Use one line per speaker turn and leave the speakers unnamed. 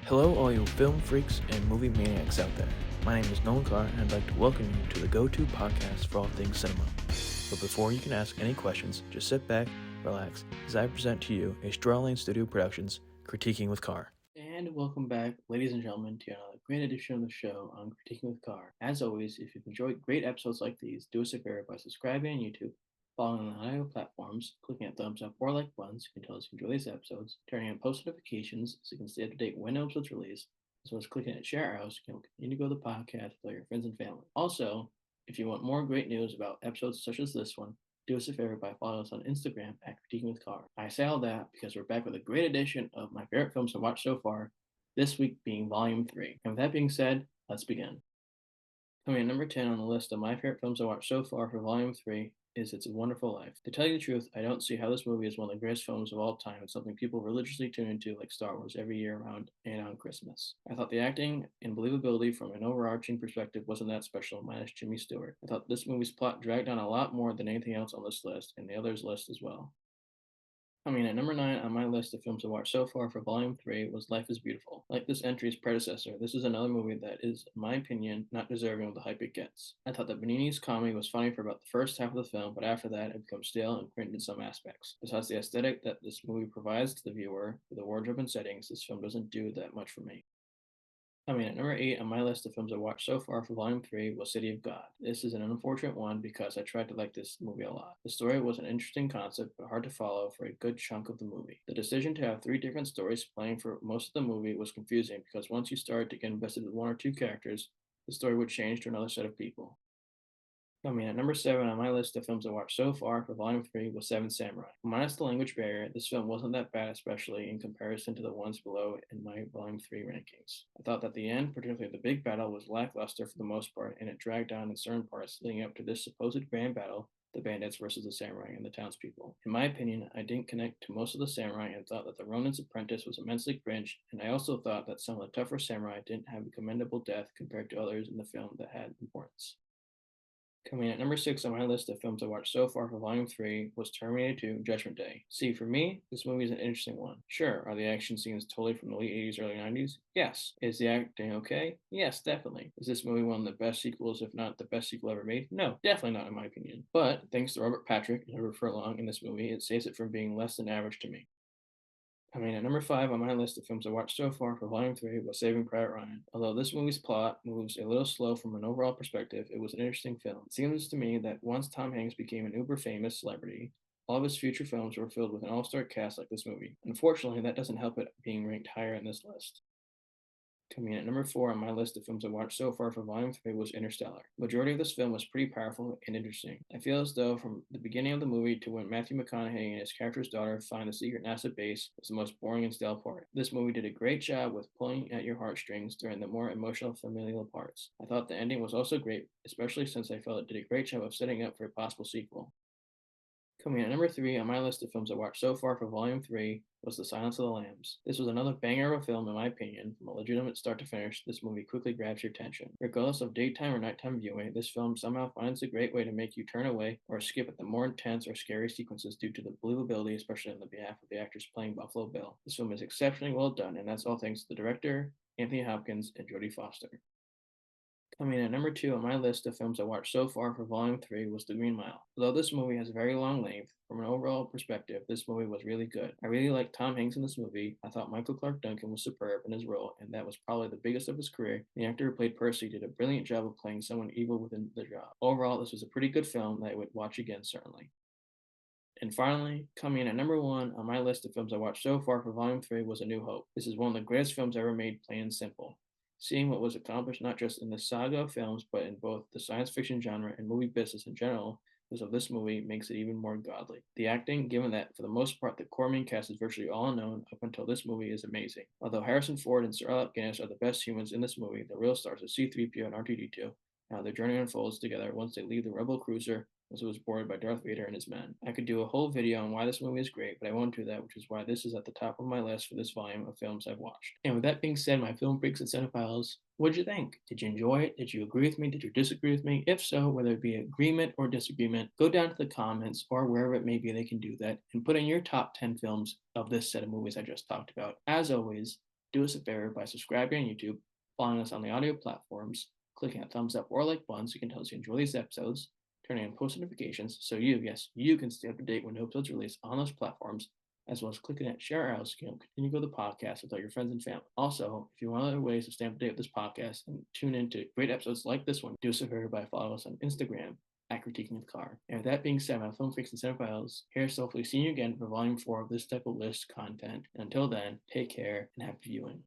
Hello, all you film freaks and movie maniacs out there. My name is Nolan Carr, and I'd like to welcome you to the go-to podcast for all things cinema. But before you can ask any questions, just sit back, relax, as I present to you a Strawlane Studio Productions Critiquing with Carr. And welcome back, ladies and gentlemen, to another great edition of the show on Critiquing with Carr. As always, if you've enjoyed great episodes like these, do us a favor by subscribing on YouTube, following on the audio platforms, clicking at thumbs up or like buttons so you can tell us you enjoy these episodes, turning on post notifications so you can stay up to date when episodes release, as well as clicking at share arrows so you can continue to grow the podcast with all your friends and family. Also, if you want more great news about episodes such as this one, do us a favor by following us on Instagram at Critiquing with Carr. I say all that because we're back with a great edition of my favorite films I've watched so far, this week being Volume 3. And with that being said, let's begin. Coming at number 10 on the list of my favorite films I watched so far for Volume 3 is It's a Wonderful Life. To tell you the truth, I don't see how this movie is one of the greatest films of all time and something people religiously tune into like Star Wars every year around and on Christmas. I thought the acting and believability from an overarching perspective wasn't that special, minus Jimmy Stewart. I thought this movie's plot dragged on a lot more than anything else on this list and the others' list as well. Coming at number 9 on my list of films I've watched so far for Volume 3 was Life is Beautiful. Like this entry's predecessor, this is another movie that is, in my opinion, not deserving of the hype it gets. I thought that Benigni's comedy was funny for about the first half of the film, but after that it becomes stale and cringe in some aspects. Besides the aesthetic that this movie provides to the viewer, with the wardrobe and settings, this film doesn't do that much for me. Coming at number 8 on my list of films I watched so far for Volume 3 was City of God. This is an unfortunate one because I tried to like this movie a lot. The story was an interesting concept, but hard to follow for a good chunk of the movie. The decision to have 3 different stories playing for most of the movie was confusing because once you started to get invested with 1 or 2 characters, the story would change to another set of people. Coming at number 7 on my list of films I watched so far for Volume 3 was Seven Samurai. Minus the language barrier, this film wasn't that bad, especially in comparison to the ones below in my Volume 3 rankings. I thought that the end, particularly the big battle, was lackluster for the most part, and it dragged on in certain parts leading up to this supposed grand battle, the bandits versus the samurai and the townspeople. In my opinion, I didn't connect to most of the samurai and thought that the Ronin's apprentice was immensely cringe, and I also thought that some of the tougher samurai didn't have a commendable death compared to others in the film that had importance. Coming at number 6 on my list of films I watched so far for Volume 3 was Terminator 2 Judgment Day. See, for me, this movie is an interesting one. Sure, are the action scenes totally from the late 80s, early 90s? Yes. Is the acting okay? Yes, definitely. Is this movie one of the best sequels, if not the best sequel ever made? No, definitely not in my opinion. But thanks to Robert Patrick and Herbert Furlong in this movie, it saves it from being less than average to me. At number 5 on my list of films I watched so far for Volume 3 was Saving Private Ryan. Although this movie's plot moves a little slow from an overall perspective, it was an interesting film. It seems to me that once Tom Hanks became an uber famous celebrity, all of his future films were filled with an all-star cast like this movie. Unfortunately, that doesn't help it being ranked higher in this list. Coming in at number 4 on my list of films I watched so far for Volume 3 was Interstellar. The majority of this film was pretty powerful and interesting. I feel as though from the beginning of the movie to when Matthew McConaughey and his character's daughter find the secret NASA base was the most boring and stale part. This movie did a great job with pulling at your heartstrings during the more emotional familial parts. I thought the ending was also great, especially since I felt it did a great job of setting up for a possible sequel. Coming in at number 3 on my list of films I watched so far for Volume 3 was The Silence of the Lambs. This was another banger of a film, in my opinion. From a legitimate start to finish, this movie quickly grabs your attention. Regardless of daytime or nighttime viewing, this film somehow finds a great way to make you turn away or skip at the more intense or scary sequences due to the believability, especially on the behalf of the actors playing Buffalo Bill. This film is exceptionally well done, and that's all thanks to the director, Anthony Hopkins, and Jodie Foster. Coming in at number 2 on my list of films I watched so far for Volume 3 was The Green Mile. Although this movie has a very long length, from an overall perspective, this movie was really good. I really liked Tom Hanks in this movie. I thought Michael Clarke Duncan was superb in his role, and that was probably the biggest of his career. The actor who played Percy did a brilliant job of playing someone evil within the job. Overall, this was a pretty good film that I would watch again, certainly. And finally, coming in at number 1 on my list of films I watched so far for Volume 3 was A New Hope. This is one of the greatest films ever made, plain and simple. Seeing what was accomplished not just in the saga of films, but in both the science fiction genre and movie business in general, because of this movie makes it even more godly. The acting, given that for the most part the core main cast is virtually all unknown up until this movie, is amazing. Although Harrison Ford and Sir Alec Guinness are the best humans in this movie, the real stars are C-3PO and R2-D2, and how their journey unfolds together once they leave the Rebel cruiser as it was boarded by Darth Vader and his men. I could do a whole video on why this movie is great, but I won't do that, which is why this is at the top of my list for this volume of films I've watched. And with that being said, my film freaks and cinephiles, what did you think? Did you enjoy it? Did you agree with me? Did you disagree with me? If so, whether it be agreement or disagreement, go down to the comments or wherever it may be they can do that and put in your top 10 films of this set of movies I just talked about. As always, Do us a favor by subscribing on YouTube, following us on the audio platforms, clicking that thumbs up or like button so you can tell us you enjoy these episodes, turning on post notifications so you can stay up to date when new episodes release on those platforms, as well as clicking that share out so you can continue to grow the podcast with all your friends and family. Also, if you want other ways to stay up to date with this podcast and tune into great episodes like this one, do us a favor by following us on Instagram at Critiquing with Carr. And with that being said, my film freaks and cinephiles, here's hopefully seeing you again for Volume 4 of this type of list content. And until then, take care and happy viewing.